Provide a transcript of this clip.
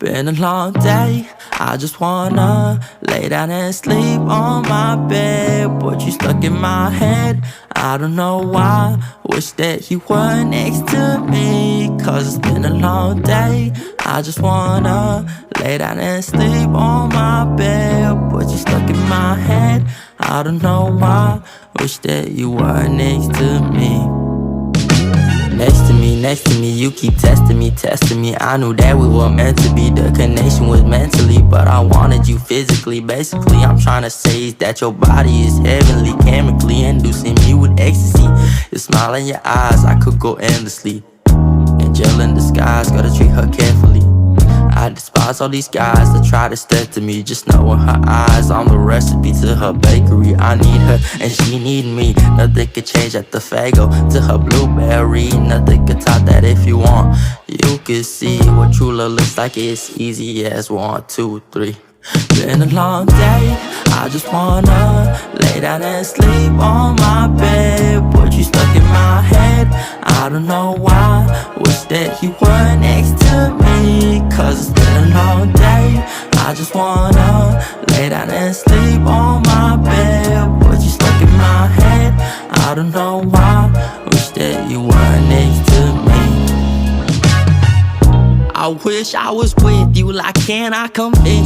Been a long day, I just wanna lay down and sleep on my bed. But you stuck in my head, I don't know why. Wish that you were next to me, cause it's been a long day. I just wanna lay down and sleep on my bed. But you stuck in my head, I don't know why. Wish that you were next to me. Next to me, you keep testing me. I knew that we were meant to be. The connection was mentally, but I wanted you physically. Basically, I'm trying to say is that your body is heavenly, chemically inducing me with ecstasy. Your smile in your eyes, I could go endlessly. Angel in disguise, gotta treat her carefully. I despise all these guys that try to step to me. Just know in her eyes, I'm the recipe to her bakery. I need her and she need me. Nothing could change at the Fago to her blueberry. Nothing could top that. If you want, you could see what true love looks like. It's easy as 1, 2, 3. Been a long day, I just wanna lay down and sleep on my bed. But you stuck in my head, I don't know why. Wish that you were next to me, cause it's been a long day. I just wanna lay down and sleep on my bed. But you stuck in my head, I don't know why. Wish that you were next to me. I wish I was with you, like can I convince you?